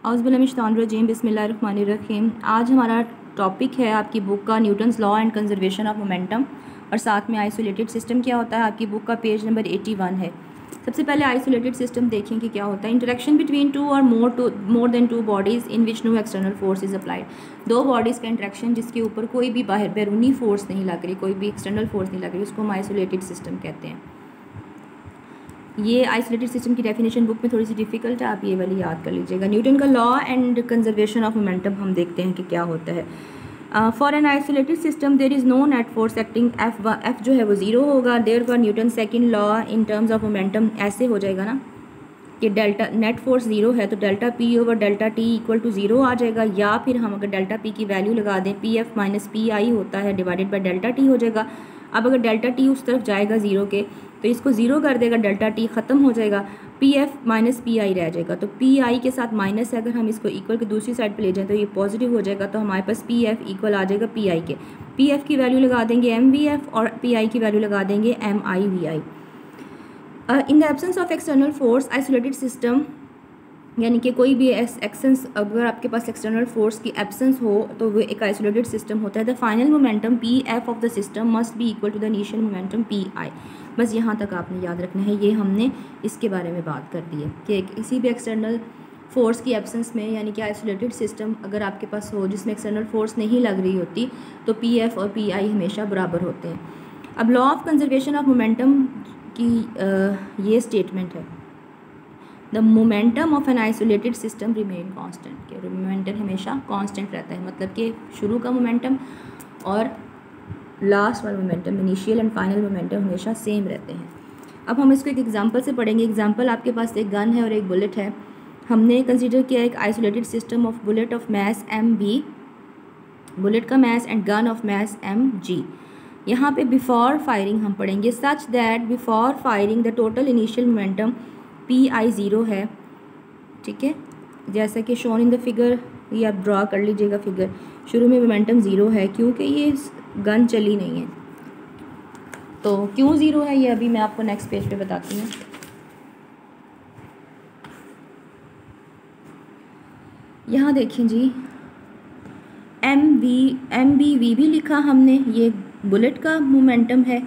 औज़ुबिल्लाहिमिनश्शैतानिर्रजीम बिस्मिल्लाहिर्रहमानिर्रहीम। आज हमारा टॉपिक है आपकी बुक का Newton's law and conservation of momentum और साथ में आइसोलेटेड सिस्टम क्या होता है। आपकी बुक का पेज नंबर 81 है। सबसे पहले आइसोलेटेड सिस्टम देखें कि क्या होता है। इंटरेक्शन बिटवीन टू और more than two bodies in which no external force is applied. दो बॉडीज़ का इंटरेक्शन जिसके ऊपर कोई भी बाहर बैरूनी फोर्स नहीं लग रही, कोई भी एक्सटर्नल फोर्स नहीं लग रही, उसको हम आइसोलेटेड सिस्टम कहते हैं। ये आइसोलेटेड सिस्टम की डेफिनेशन बुक में थोड़ी सी डिफिकल्ट है, आप ये वाली याद कर लीजिएगा। न्यूटन का law and conservation of momentum हम देखते हैं कि क्या होता है। For an isolated system there is no net force acting F जो है वो ज़ीरो होगा। Therefore Newton second law in terms of momentum ऐसे हो जाएगा ना कि डेल्टा नेट फोर्स ज़ीरो है तो delta P over delta T equal to zero आ जाएगा, या फिर हम अगर डेल्टा पी की वैल्यू लगा दें P F minus P I होता है डिवाइडेड बाई डेल्टा टी हो जाएगा। अब अगर डेल्टा टी उस तरफ जाएगा ज़ीरो के तो इसको ज़ीरो कर देगा, डेल्टा टी ख़त्म हो जाएगा, P F minus P I रह जाएगा। तो पी आई के साथ माइनस है, अगर हम इसको इक्वल की दूसरी साइड पे ले जाएं तो ये पॉजिटिव हो जाएगा। तो हमारे पास पी एफ इक्वल आ जाएगा पी आई के। पी एफ की वैल्यू लगा देंगे एम वी एफ और पी आई की वैल्यू लगा देंगे M I V I. In the absence of external force isolated system, यानी कि कोई भी एक्सेंस अगर आपके पास एक्सटर्नल फोर्स की एब्सेंस हो तो वो एक आइसोलेटेड सिस्टम होता है। The final momentum P F of the system must be equal to the initial momentum P I. बस यहाँ तक आपने याद रखना है। ये हमने इसके बारे में बात कर दी है कि किसी भी एक्सटर्नल फोर्स की एब्सेंस में, यानी कि आइसोलेटेड सिस्टम अगर आपके पास हो जिसमें एक्सटर्नल फोर्स नहीं लग रही होती तो पी एफ और पी आई हमेशा बराबर होते हैं। अब law of conservation of momentum की ये स्टेटमेंट है, the momentum of N isolated system remain constant. कि मोमेंटम हमेशा कांस्टेंट रहता है, मतलब कि शुरू का मोमेंटम और लास्ट वाला momentum, initial and final momentum हमेशा सेम रहते हैं। अब हम इसको एक एग्जांपल से पढ़ेंगे। एग्जांपल आपके पास एक गन है और एक बुलेट है। हमने कंसीडर किया एक isolated system of bullet of mass M B, bullet का mass and gun of mass M G. यहाँ पे बिफोर फायरिंग हम पढ़ेंगे such that before firing the total initial momentum P I zero है। ठीक है, जैसा कि शोन इन द फिगर, ये आप ड्रा कर लीजिएगा फिगर। शुरू में मोमेंटम ज़ीरो है क्योंकि ये गन चली नहीं है। तो क्यों ज़ीरो है ये अभी मैं आपको नेक्स्ट पेज पे बताती हूँ। यहाँ देखें जी, एम बी वी भी लिखा हमने, ये बुलेट का मोमेंटम है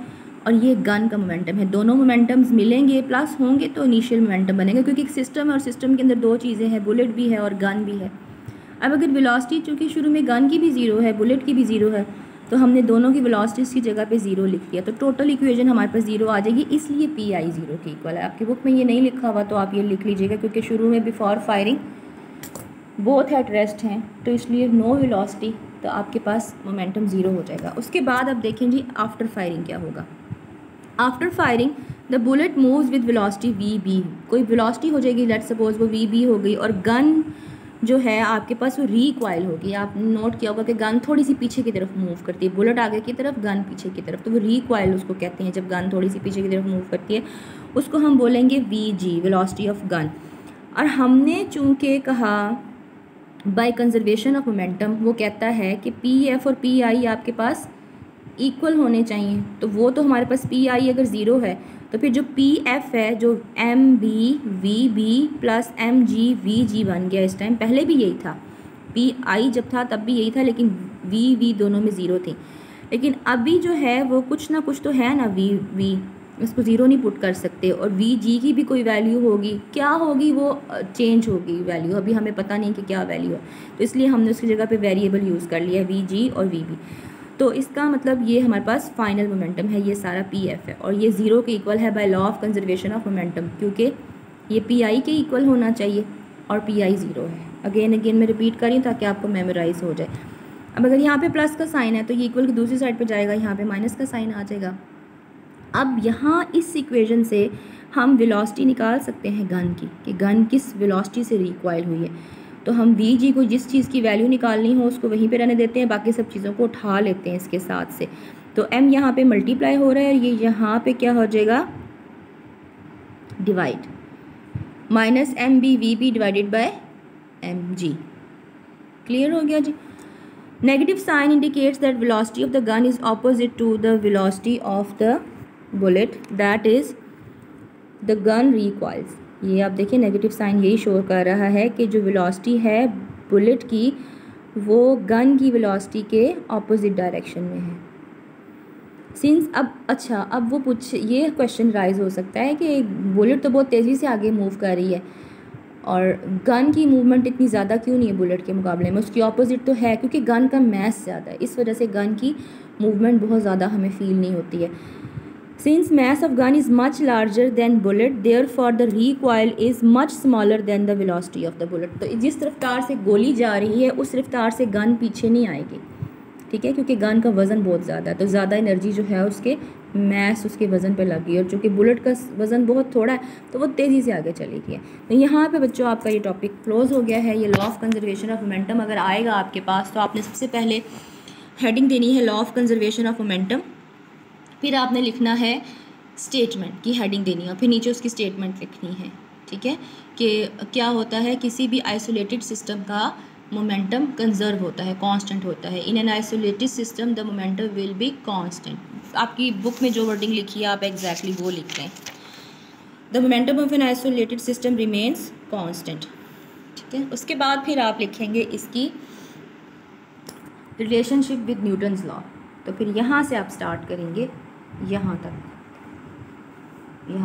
और ये गन का मोमेंटम है। दोनों मोमेंटम्स मिलेंगे प्लस होंगे तो इनिशियल मोमेंटम बनेगा, क्योंकि एक सिस्टम है और सिस्टम के अंदर दो चीज़ें हैं, बुलेट भी है और गन भी है। अब अगर वेलोसिटी, चूँकि शुरू में गन की भी ज़ीरो है बुलेट की भी ज़ीरो है, तो हमने दोनों की वेलोसिटीज़ की जगह पे ज़ीरो लिख दिया, तो टोटल इक्वेशन हमारे पास ज़ीरो आ जाएगी। इसलिए पी आई ज़ीरो के इक्वल है। आपकी बुक में ये नहीं लिखा हुआ तो आप ये लिख लीजिएगा, क्योंकि शुरू में before firing both at rest हैं, तो इसलिए नो वेलोसिटी, तो आपके पास मोमेंटम ज़ीरो हो जाएगा। उसके बाद अब देखें जी आफ्टर फायरिंग क्या होगा। After firing the bullet moves with velocity V B. कोई वेलोसिटी हो जाएगी, लेट सपोज वो वी बी हो गई, और गन जो है आपके पास वो रिकॉइल होगी। आपने नोट किया होगा कि गन थोड़ी सी पीछे की तरफ मूव करती है, बुलेट आगे की तरफ गन पीछे की तरफ, तो वो रिकॉइल उसको कहते हैं। जब गन थोड़ी सी पीछे की तरफ मूव करती है उसको हम बोलेंगे we ji, velocity of gun. और हमने चूँकि कहा बाय कंजर्वेशन ऑफ मोमेंटम, वो कहता है कि पी एफ और पी आई आपके पास इक्वल होने चाहिए, तो वो तो हमारे पास पी आई अगर ज़ीरो है तो फिर जो पी एफ है, जो M B V B plus M G V G बन गया। इस टाइम पहले भी यही था, पी आई जब था तब भी यही था, लेकिन वी वी दोनों में ज़ीरो थी। लेकिन अभी जो है वो कुछ ना कुछ तो है ना, वी इसको ज़ीरो नहीं पुट कर सकते, और वी जी की भी कोई वैल्यू होगी, क्या होगी वो चेंज होगी वैल्यू, अभी हमें पता नहीं कि क्या वैल्यू है, तो इसलिए हमने उसकी जगह पे वेरिएबल यूज़ कर लिया वी जी और वी बी। तो इसका मतलब ये हमारे पास फाइनल मोमेंटम है, ये सारा पी एफ है, और ये ज़ीरो के इक्वल है by law of conservation of momentum, क्योंकि ये पी आई के इक्वल होना चाहिए और पी आई ज़ीरो है। अगेन मैं रिपीट कर रही हूँ ताकि आपको मेमोराइज हो जाए। अब अगर यहाँ पे प्लस का साइन है तो ये इक्वल की दूसरी साइड पे जाएगा, यहाँ पे माइनस का साइन आ जाएगा। अब यहाँ इस इक्वेशन से हम वेलोसिटी निकाल सकते हैं गन की, कि गन किस वेलोसिटी से रिकॉइल हुई है। तो हम वी जी को जिस चीज़ की वैल्यू निकालनी हो उसको वहीं पे रहने देते हैं, बाकी सब चीज़ों को उठा लेते हैं इसके साथ से। तो एम यहाँ पे मल्टीप्लाई हो रहा है और ये यहाँ पे क्या हो जाएगा, divide, minus M B V B divided by M G. Clear हो गया जी। Negative sign indicates that velocity of the gun is opposite to the velocity of the bullet, that is the gun recoils। ये आप देखिए negative sign यही show कर रहा है कि जो वेलोसिटी है बुलेट की वो गन की वेलोसिटी के ऑपोजिट डायरेक्शन में है। सिंस अब वो ये क्वेश्चन राइज हो सकता है कि बुलेट तो बहुत तेज़ी से आगे मूव कर रही है और गन की मूवमेंट इतनी ज़्यादा क्यों नहीं है बुलेट के मुकाबले में। उसकी ऑपोजिट तो है क्योंकि गन का मैस ज़्यादा है, इस वजह से गन की मूवमेंट बहुत ज़्यादा हमें फील नहीं होती है। Since mass of gun is much larger than bullet, therefore the recoil is much smaller than the velocity of the bullet। तो जिस रफ्तार से गोली जा रही है उस रफ्तार से गन पीछे नहीं आएगी, ठीक है, क्योंकि गन का वज़न बहुत ज़्यादा है, तो ज़्यादा एनर्जी जो है उसके मैस उसके वज़न पे लगी है, और चूँकि बुलेट का वज़न बहुत थोड़ा है तो वो तेज़ी से आगे चलेगी। तो यहाँ पे बच्चों आपका ये टॉपिक क्लोज हो गया है। ये law of conservation of momentum अगर आएगा आपके पास तो आपने सबसे पहले हेडिंग देनी है law of conservation of momentum, फिर आपने लिखना है स्टेटमेंट की हेडिंग देनी है और फिर नीचे उसकी स्टेटमेंट लिखनी है, ठीक है, कि क्या होता है किसी भी आइसोलेटेड सिस्टम का मोमेंटम कंजर्व होता है, कांस्टेंट होता है। In an isolated system the momentum will be constant. आपकी बुक में जो वर्डिंग लिखी है आप एग्जैक्टली वो लिख लें, the momentum of N isolated system remains constant, ठीक है। उसके बाद फिर आप लिखेंगे इसकी रिलेशनशिप विद न्यूटन्स लॉ। तो फिर यहाँ से आप स्टार्ट करेंगे यहाँ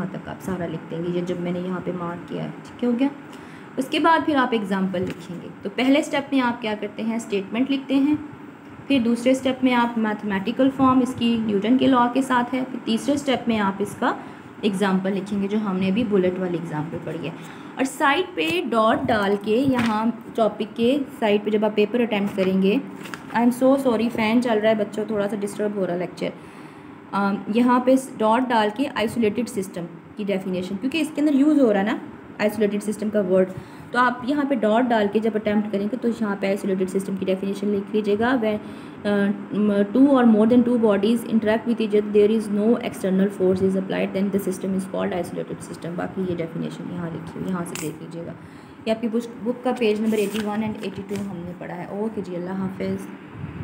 तक आप सारा लिख देंगे, ये जब मैंने यहाँ पे मार्क किया है, ठीक है, हो गया। उसके बाद फिर आप एग्जाम्पल लिखेंगे। तो पहले स्टेप में आप क्या करते हैं, स्टेटमेंट लिखते हैं, फिर दूसरे स्टेप में आप मैथमेटिकल फॉर्म इसकी न्यूटन के लॉ के साथ है, फिर तीसरे स्टेप में आप इसका एग्जाम्पल लिखेंगे जो हमने अभी बुलेट वाली एग्जाम्पल पढ़ी है। और साइड पे डॉट डाल के यहाँ टॉपिक के साइड पे जब आप पेपर अटैम्प्ट करेंगे, I am so sorry fan चल रहा है बच्चों, थोड़ा सा डिस्टर्ब हो रहा है लेक्चर। यहाँ पे डॉट डाल के आइसोलेटेड सिस्टम की डेफिनेशन, क्योंकि इसके अंदर यूज़ हो रहा है ना आइसोलेटेड सिस्टम का वर्ड, तो आप यहाँ पे डॉट डाल के जब अटैम्प्ट करेंगे तो यहाँ पे आइसोलेटेड सिस्टम की डेफिनेशन लिख लीजिएगा। वे 2 और more than 2 bodies interact with each other, there is no external force is applied, then the system is called isolated system. बाकी ये डेफिनेशन यहाँ लिखी हुई, यहाँ से देख लीजिएगा। ये आपकी बुक का पेज नंबर 81 एंड 82 हमने पढ़ा है। ओके जी, अल्लाह हाफिज़।